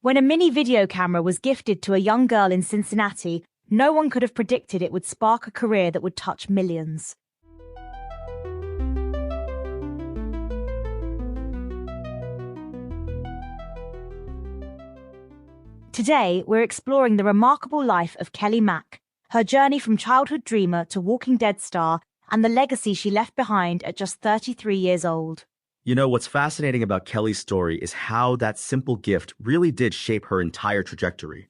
When a mini video camera was gifted to a young girl in Cincinnati, no one could have predicted it would spark a career that would touch millions. Today, we're exploring the remarkable life of Kelley Mack, her journey from childhood dreamer to Walking Dead star, and the legacy she left behind at just 33 years old. You know, what's fascinating about Kelley's story is how that simple gift really did shape her entire trajectory.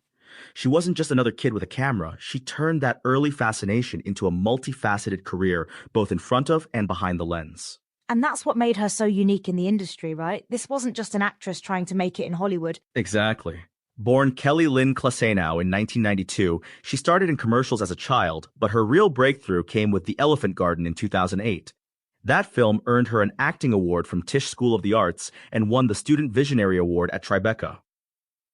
She wasn't just another kid with a camera, she turned that early fascination into a multifaceted career, both in front of and behind the lens. And that's what made her so unique in the industry, right? This wasn't just an actress trying to make it in Hollywood. Exactly. Born Kelley Lynn Klasenow in 1992, she started in commercials as a child, but her real breakthrough came with The Elephant Garden in 2008. That film earned her an acting award from Tisch School of the Arts and won the Student Visionary Award at Tribeca.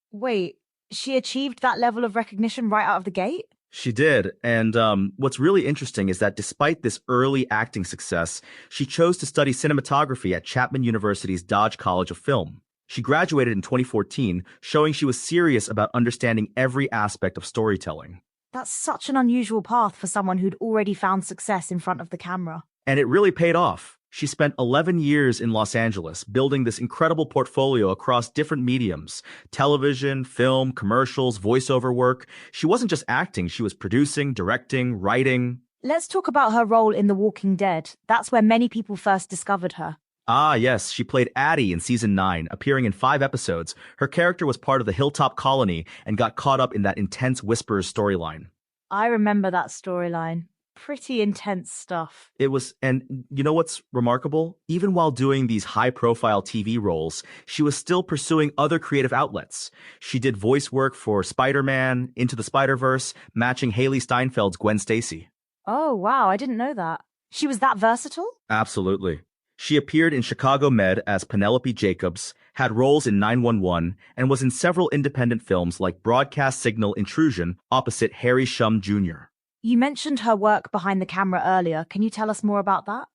Wait, she achieved that level of recognition right out of the gate? She did, and what's really interesting is that despite this early acting success, she chose to study cinematography at Chapman University's Dodge College of Film. She graduated in 2014, showing she was serious about understanding every aspect of storytelling. That's such an unusual path for someone who'd already found success in front of the camera. And it really paid off. She spent 11 years in Los Angeles building this incredible portfolio across different mediums: television, film, commercials, voiceover work. She wasn't just acting, she was producing, directing, writing. Let's talk about her role in The Walking Dead. That's where many people first discovered her. Ah, yes, she played Addie in season 9, appearing in 5 episodes. Her character was part of the Hilltop Colony and got caught up in that intense Whisperers storyline. I remember that storyline. Pretty intense stuff. It was, and you know what's remarkable? Even while doing these high-profile TV roles, she was still pursuing other creative outlets. She did voice work for Spider-Man, Into the Spider-Verse, matching Haley Steinfeld's Gwen Stacy. Oh, wow, I didn't know that. She was that versatile? Absolutely. She appeared in Chicago Med as Penelope Jacobs, had roles in 911, and was in several independent films like Broadcast Signal Intrusion opposite Harry Shum Jr. You mentioned her work behind the camera earlier. Can you tell us more about that?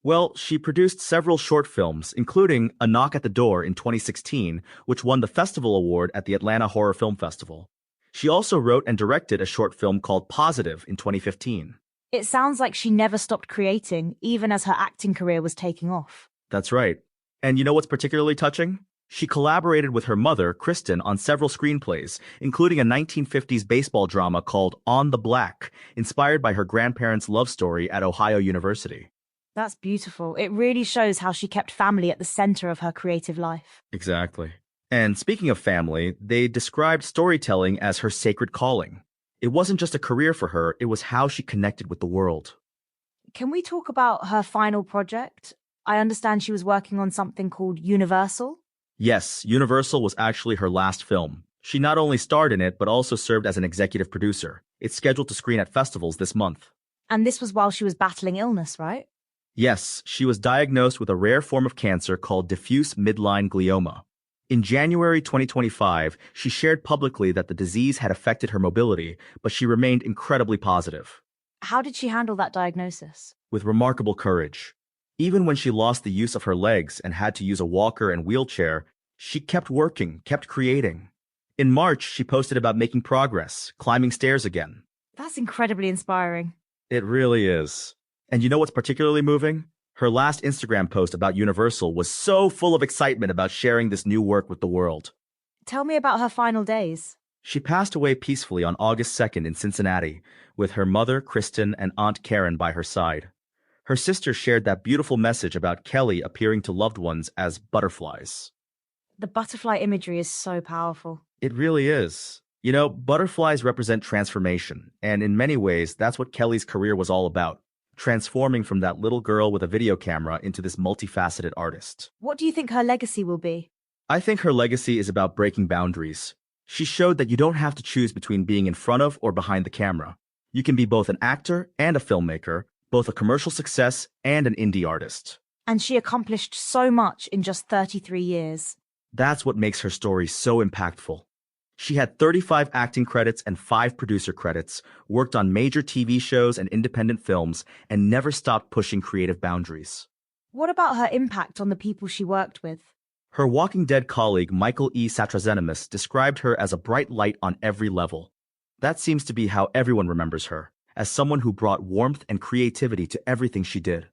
Well, she produced several short films, including A Knock at the Door in 2016, which won the Festival Award at the Atlanta Horror Film Festival. She also wrote and directed a short film called Positive in 2015. It sounds like she never stopped creating, even as her acting career was taking off. That's right. And you know what's particularly touching? She collaborated with her mother, Kristen, on several screenplays, including a 1950s baseball drama called On the Black, inspired by her grandparents' love story at Ohio University. That's beautiful. It really shows how she kept family at the center of her creative life. Exactly. And speaking of family, they described storytelling as her sacred calling. It wasn't just a career for her, it was how she connected with the world. Can we talk about her final project? I understand she was working on something called Universal? Yes, Universal was actually her last film. She not only starred in it, but also served as an executive producer. It's scheduled to screen at festivals this month. And this was while she was battling illness, right? Yes, she was diagnosed with a rare form of cancer called diffuse midline glioma. In January 2025, she shared publicly that the disease had affected her mobility, but she remained incredibly positive. How did she handle that diagnosis? With remarkable courage. Even when she lost the use of her legs and had to use a walker and wheelchair, she kept working, kept creating. In March, she posted about making progress, climbing stairs again. That's incredibly inspiring. It really is. And you know what's particularly moving? Her last Instagram post about Universal was so full of excitement about sharing this new work with the world. Tell me about her final days. She passed away peacefully on August 2nd in Cincinnati, with her mother, Kristen, and Aunt Karen by her side. Her sister shared that beautiful message about Kelley appearing to loved ones as butterflies. The butterfly imagery is so powerful. It really is. You know, butterflies represent transformation, and in many ways, that's what Kelley's career was all about. Transforming from that little girl with a video camera into this multifaceted artist. What do you think her legacy will be? I think her legacy is about breaking boundaries. She showed that you don't have to choose between being in front of or behind the camera. You can be both an actor and a filmmaker, both a commercial success and an indie artist. And she accomplished so much in just 33 years. That's what makes her story so impactful. She had 35 acting credits and 5 producer credits, worked on major TV shows and independent films, and never stopped pushing creative boundaries. What about her impact on the people she worked with? Her Walking Dead colleague Michael E. Satrazenemis described her as a bright light on every level. That seems to be how everyone remembers her, as someone who brought warmth and creativity to everything she did.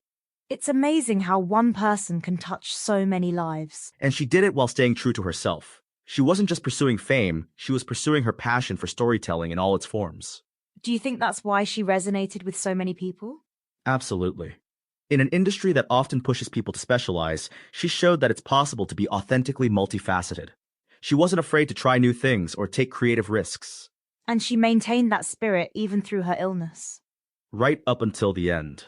It's amazing how one person can touch so many lives. And she did it while staying true to herself. She wasn't just pursuing fame, she was pursuing her passion for storytelling in all its forms. Do you think that's why she resonated with so many people? Absolutely. In an industry that often pushes people to specialize, she showed that it's possible to be authentically multifaceted. She wasn't afraid to try new things or take creative risks. And she maintained that spirit even through her illness. Right up until the end.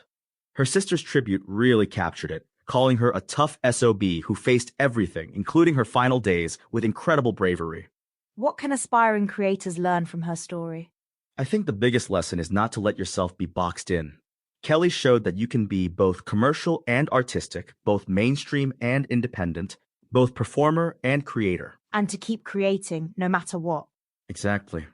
Her sister's tribute really captured it, calling her a tough SOB who faced everything, including her final days, with incredible bravery. What can aspiring creators learn from her story? I think the biggest lesson is not to let yourself be boxed in. Kelley showed that you can be both commercial and artistic, both mainstream and independent, both performer and creator. And to keep creating, no matter what. Exactly.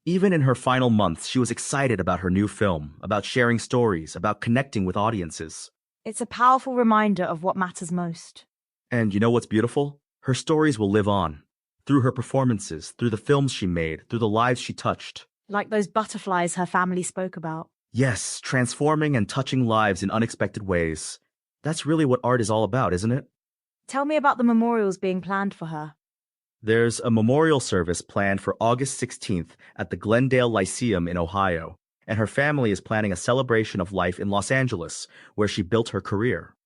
Even in her final months, she was excited about her new film, about sharing stories, about connecting with audiences. It's a powerful reminder of what matters most. And you know what's beautiful? Her stories will live on. Through her performances, through the films she made, through the lives she touched. Like those butterflies her family spoke about. Yes, transforming and touching lives in unexpected ways. That's really what art is all about, isn't it? Tell me about the memorials being planned for her. There's a memorial service planned for August 16th at the Glendale Lyceum in Ohio, and her family is planning a celebration of life in Los Angeles, where she built her career.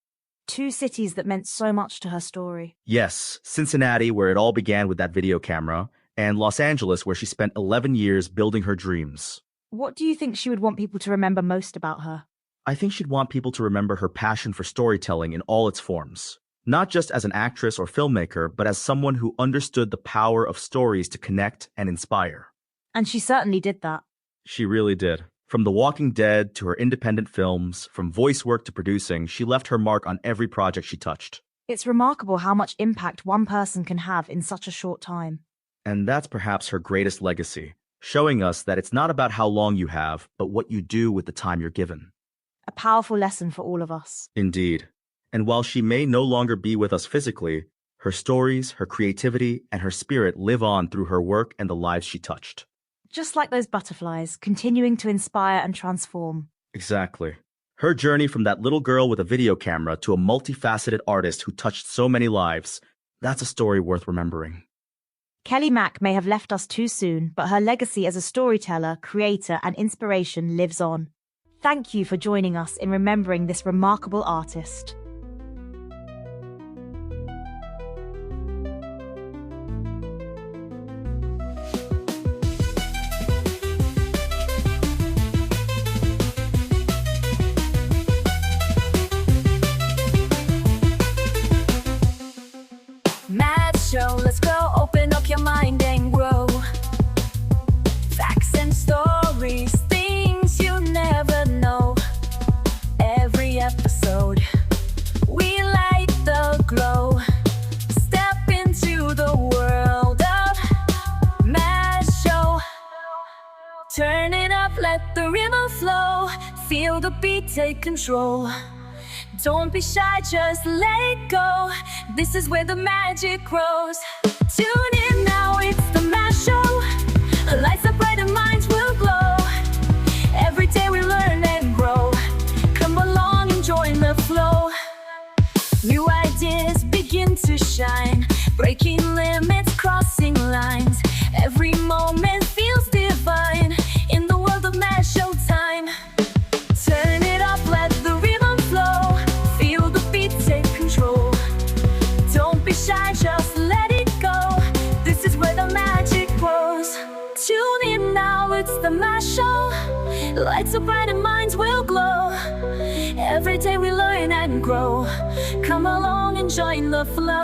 2 cities that meant so much to her story. Yes, Cincinnati, where it all began with that video camera, and Los Angeles, where she spent 11 years building her dreams. What do you think she would want people to remember most about her? I think she'd want people to remember her passion for storytelling in all its forms. Not just as an actress or filmmaker, but as someone who understood the power of stories to connect and inspire. And she certainly did that. She really did. From The Walking Dead to her independent films, from voice work to producing, she left her mark on every project she touched. It's remarkable how much impact one person can have in such a short time. And that's perhaps her greatest legacy, showing us that it's not about how long you have, but what you do with the time you're given. A powerful lesson for all of us. Indeed. And while she may no longer be with us physically, her stories, her creativity, and her spirit live on through her work and the lives she touched. Just like those butterflies, continuing to inspire and transform. Exactly. Her journey from that little girl with a video camera to a multifaceted artist who touched so many lives, that's a story worth remembering. Kelley Mack may have left us too soon, but her legacy as a storyteller, creator, and inspiration lives on. Thank you for joining us in remembering this remarkable artist. Show, let's go, open up your mind and grow. Facts and stories, things you never know. Every episode, we light the glow. Step into the world of Mad Show. Turn it up, let the rhythm flow. Feel the beat, take control. Don't be shy, just let it go. This is where the magic grows. Tune in now, it's the Mash Show. Lights up bright and minds will glow. Every day we learn and grow. Come along and join the flow. New ideas begin to shine. Breaking limits, crossing lines. Every moment feels divine. In the world of Mash Show time. Turn it up, let the rhythm flow. Feel the beat, take control. Don't be shy, just let it go. This is where the magic grows. Tune in now, it's the Mash Show. Lights up bright and minds will glow. Every day we learn and grow. Come along and join the flow.